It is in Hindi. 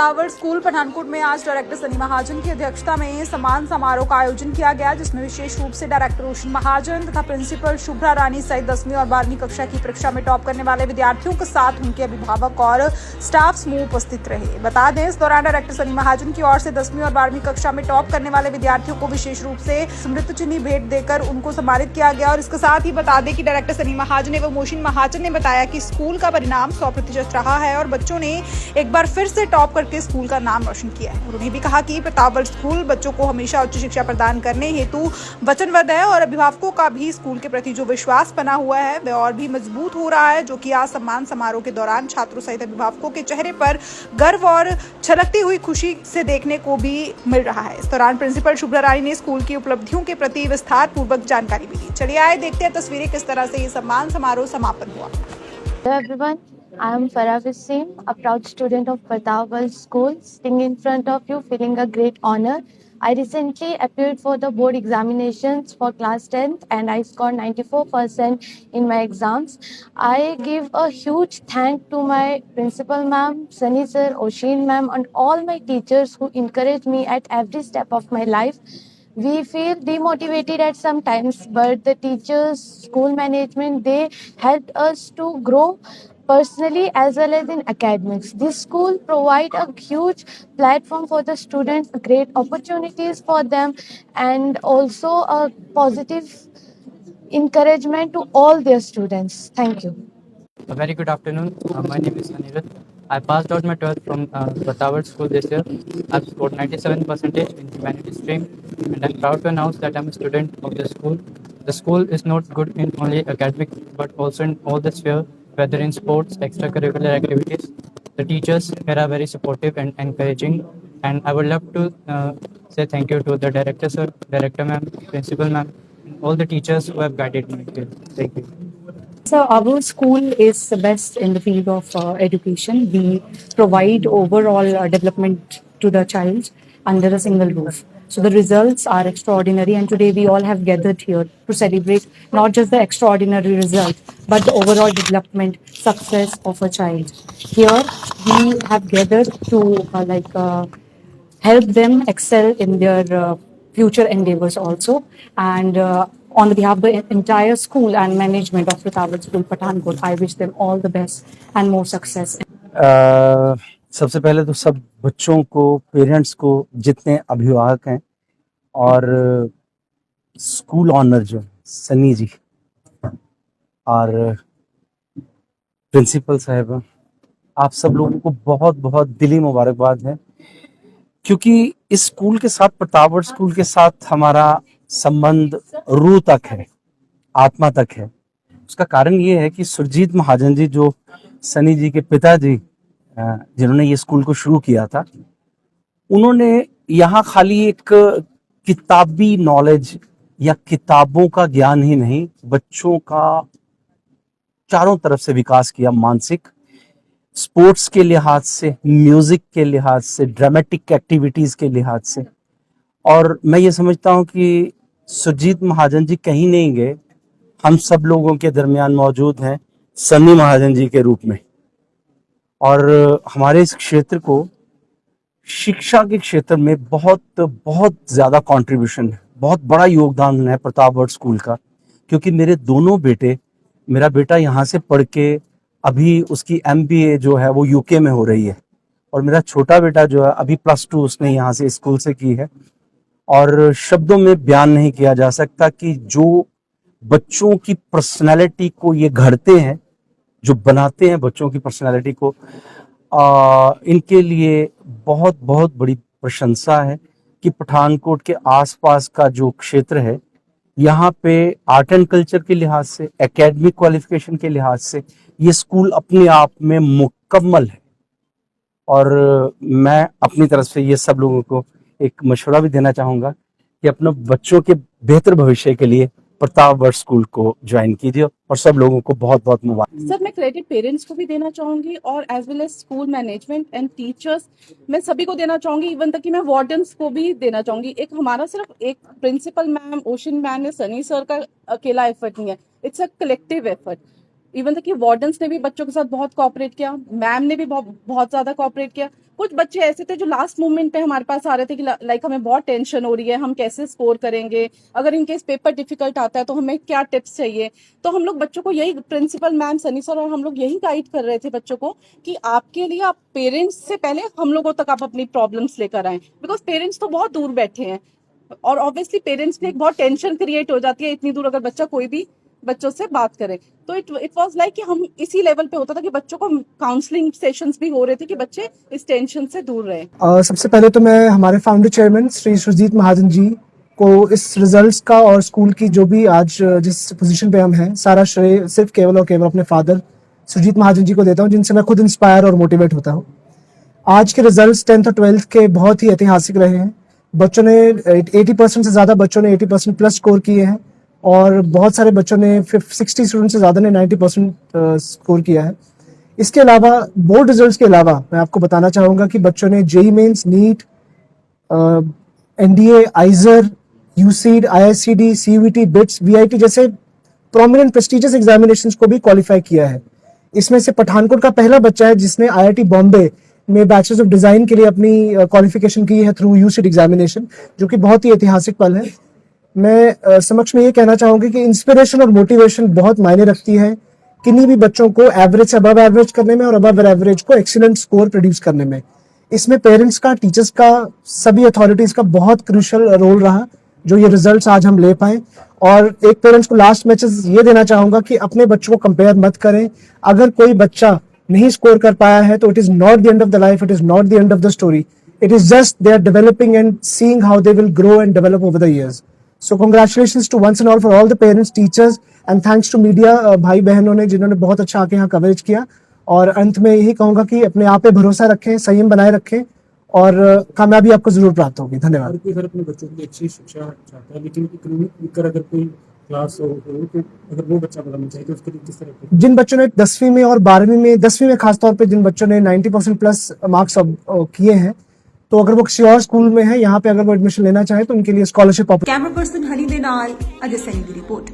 प्रतापगढ़ स्कूल पठानकोट में आज डायरेक्टर सनी महाजन की अध्यक्षता में सम्मान समारोह का आयोजन किया गया, जिसमें विशेष रूप से डायरेक्टर रोशन महाजन तथा प्रिंसिपल शुभ्रा रानी सहित 10वीं और 12वीं कक्षा की परीक्षा में टॉप करने वाले विद्यार्थियों के साथ उनके अभिभावक और स्टाफ समूह उपस्थित रहे। बता दें, इस दौरान डायरेक्टर सनी महाजन की ओर से 10वीं और 12वीं कक्षा में टॉप करने वाले विद्यार्थियों को विशेष रूप से स्मृति चिन्ह भेंट देकर उनको सम्मानित किया गया। और इसके साथ ही बता दें कि डायरेक्टर सनी महाजन एवं मोशिन महाजन ने बताया कि स्कूल का परिणाम 100% रहा है और बच्चों ने एक बार फिर से टॉप करके स्कूल का नाम रोशन किया है। उन्होंने भी कहा कि प्रतापगढ़ स्कूल बच्चों को हमेशा उच्च शिक्षा प्रदान करने हेतु वचनबद्ध है और अभिभावकों का भी स्कूल के प्रति जो विश्वास बना हुआ है वह और भी मजबूत हो रहा है, जो कि आज सम्मान समारोह के दौरान छात्रों सहित अभिभावकों के चेहरे पर गर्व और छलकती हुई खुशी से देखने को भी मिल रहा है। इस दौरान प्रिंसिपल शुभ्रा रानी ने स्कूल की उपलब्धियों के प्रति विस्तार पूर्वक जानकारी भी दी। चलिए आए देखते हैं तस्वीरें किस तरह से ये सम्मान समारोह समापन हुआ। Hello everyone, I am Farah Wasim, a proud student of Pratapgarh School, sitting in front of you feeling a great honor. I recently appeared for the board examinations for class 10th and I scored 94% in my exams. I give a huge thank to my principal ma'am, Sunny sir, Oshin ma'am and all my teachers who encourage me at every step of my life. We feel demotivated at some times, but the teachers, school management, they helped us to grow personally as well as in academics. This school provide a huge platform for the students, great opportunities for them, and also a positive encouragement to all their students. Thank you. A very good afternoon. My name is Anirudh. I passed out my 12th from Pratapgarh School this year. I've scored 97% in humanities stream, and I'm proud to announce that I'm a student of the school. The school is not good in only academic, but also in all the sphere, whether in sports, extracurricular activities. The teachers here are very supportive and encouraging, and I would love to say thank you to the director sir, director ma'am, principal ma'am, and all the teachers who have guided me here. Thank you. So our school is the best in the field of education. We provide overall development to the child under a single roof. So the results are extraordinary, and today we all have gathered here to celebrate not just the extraordinary result, but the overall development success of a child. Here we have gathered to help them excel in their future endeavors also. And on the behalf of the entire school and management of Pratapgarh School Pathankot, I wish them all the best and more success. सबसे पहले तो सब बच्चों को, पेरेंट्स को, जितने अभिभावक हैं और स्कूल ऑनर जो सनी जी और प्रिंसिपल साहब, आप सब लोगों को बहुत बहुत दिली मुबारकबाद है, क्योंकि इस स्कूल के साथ, प्रतापगढ़ स्कूल के साथ हमारा संबंध रूह तक है, आत्मा तक है। उसका कारण ये है कि सुरजीत महाजन जी, जो सनी जी के पिताजी, जिन्होंने ये स्कूल को शुरू किया था, उन्होंने यहाँ खाली एक किताबी नॉलेज या किताबों का ज्ञान ही नहीं, बच्चों का चारों तरफ से विकास किया, मानसिक, स्पोर्ट्स के लिहाज से, म्यूजिक के लिहाज से, ड्रामेटिक एक्टिविटीज के लिहाज से। और मैं ये समझता हूँ कि सुरजीत महाजन जी कहीं नहीं गए, हम सब लोगों के दरमियान मौजूद हैं सनी महाजन जी के रूप में। और हमारे इस क्षेत्र को, शिक्षा के क्षेत्र में बहुत बहुत ज्यादा कंट्रीब्यूशन है, बहुत बड़ा योगदान है प्रतापगढ़ स्कूल का। क्योंकि मेरे दोनों बेटे, मेरा बेटा यहाँ से पढ़ के अभी उसकी MBA जो है वो UK में हो रही है, और मेरा छोटा बेटा जो है अभी +2 उसने यहाँ से स्कूल से की है। और शब्दों में बयान नहीं किया जा सकता कि जो बच्चों की पर्सनालिटी को ये घड़ते हैं, जो बनाते हैं बच्चों की पर्सनालिटी को, इनके लिए बहुत बहुत बड़ी प्रशंसा है कि पठानकोट के आसपास का जो क्षेत्र है, यहाँ पे आर्ट एंड कल्चर के लिहाज से, एकेडमिक क्वालिफिकेशन के लिहाज से ये स्कूल अपने आप में मुकम्मल है। और मैं अपनी तरफ से ये सब लोगों को एक मशवरा भी देना चाहूँगा कि अपने बच्चों के बेहतर भविष्य के लिए प्रतापगढ़ स्कूल को ज्वाइन कीजिए। और सब लोगों को बहुत बहुत मुबारक। सर, मैं क्रेडिट पेरेंट्स को भी देना चाहूंगी और as well as school management and teachers, मैं सभी को देना चाहूंगी, इवन तक कि मैं वार्डन्स को भी देना चाहूंगी। एक हमारा सिर्फ एक प्रिंसिपल मैम, ओशन मैम या सनी सर का अकेला एफर्ट नहीं है, it's a collective effort. Even तक कि वार्डन्स ने भी बच्चों के साथ बहुत कोऑपरेट किया, मैम ने भी बहुत ज़्यादा कोऑपरेट किया। कुछ बच्चे ऐसे थे जो लास्ट मोमेंट पे हमारे पास आ रहे थे कि लाइक हमें बहुत टेंशन हो रही है, हम कैसे स्कोर करेंगे, अगर इनकेस पेपर डिफिकल्ट आता है तो हमें क्या टिप्स चाहिए। तो हम लोग बच्चों को यही, प्रिंसिपल मैम, सनी सर और हम लोग यही गाइड कर रहे थे बच्चों को कि आपके लिए, आप पेरेंट्स से पहले हम लोगों तक आप अपनी प्रॉब्लम्स लेकर आएं, बिकॉज पेरेंट्स तो बहुत दूर बैठे हैं और ऑब्वियसली पेरेंट्स में एक बहुत टेंशन क्रिएट हो जाती है इतनी दूर अगर बच्चा कोई भी बच्चों से बात करे। तो इट वाज लाइक कि हम इसी लेवल पे होता था कि बच्चों को काउंसलिंग सेशंस भी हो रहे थे कि बच्चे इस टेंशन से दूर रहे। सबसे पहले तो मैं हमारे फाउंडर चेयरमैन श्री सुरजीत महाजन जी को इस रिजल्ट्स का और स्कूल की जो भी आज जिस पोजीशन पे हम हैं, सारा श्रेय सिर्फ केवल और केवल अपने फादर सुरजीत महाजन जी को देता हूं, जिनसे मैं खुद इंस्पायर और मोटिवेट होता हूं। आज के रिजल्ट्स 10th और 12th के बहुत ही ऐतिहासिक रहे हैं। बच्चों ने 80% से ज़्यादा बच्चों ने 80% प्लस स्कोर किए हैं और बहुत सारे बच्चों ने 60 स्टूडेंट से ज़्यादा ने 90% स्कोर किया है। इसके अलावा बोर्ड रिजल्ट्स के अलावा मैं आपको बताना चाहूँगा कि बच्चों ने JEE Mains, NEET, NDA, IISER, UCEED, IICD, CUET, BITS, VIT जैसे प्रोमिनेंट प्रेस्टिजियस एग्जामिनेशंस को भी क्वालिफाई किया है। इसमें से पठानकोट का पहला बच्चा है जिसने आईआईटी बॉम्बे में बैचलर्स ऑफ डिजाइन के लिए अपनी क्वालिफिकेशन की है थ्रू यूसीड एग्जामिनेशन, जो कि बहुत ही ऐतिहासिक पल है। मैं समक्ष में ये कहना चाहूंगी कि इंस्पिरेशन और मोटिवेशन बहुत मायने रखती है किन्हीं भी बच्चों को एवरेज से अबव एवरेज करने में और अबव एवरेज को एक्सीलेंट स्कोर प्रोड्यूस करने में। इसमें पेरेंट्स का, टीचर्स का, सभी अथॉरिटीज का बहुत क्रूशियल रोल रहा जो ये रिजल्ट्स आज हम ले पाए। और एक पेरेंट्स को लास्ट मैसेज ये देना चाहूंगा कि अपने बच्चों को कंपेयर मत करें। अगर कोई बच्चा नहीं स्कोर कर पाया है तो it is not the end of the life, it is not the end of the story, it is just they are developing and seeing how they will grow and develop over the years. So congratulations to once and all for all the parents, teachers and thanks to media भाई बहनों ने जिन्होंने बहुत अच्छा आके यहाँ कवरेज किया। और अंत में यही कहूंगा कि अपने आप पे भरोसा रखें, संयम बनाए रखें और कामयाबी आपको जरूर प्राप्त होगी। धन्यवाद। कोई अगर अपने बच्चों की अच्छी शिक्षा चाहता है लेकिन इकोनॉमिक अगर कोई क्लास हो तो अगर वो बच्चा बदलना चाहिए तो उसके लिए किस तरह के? जिन बच्चों ने 10वीं में और 12वीं में, 10वीं में खासतौर पे जिन बच्चों ने 90% प्लस मार्क्स किए हैं, तो अगर वो किसी और स्कूल में है, यहाँ पे अगर वो एडमिशन लेना चाहे तो उनके लिए स्कॉलरशिप। कैमरा पर्सन हनी दे नाल अजय सैनी की रिपोर्ट।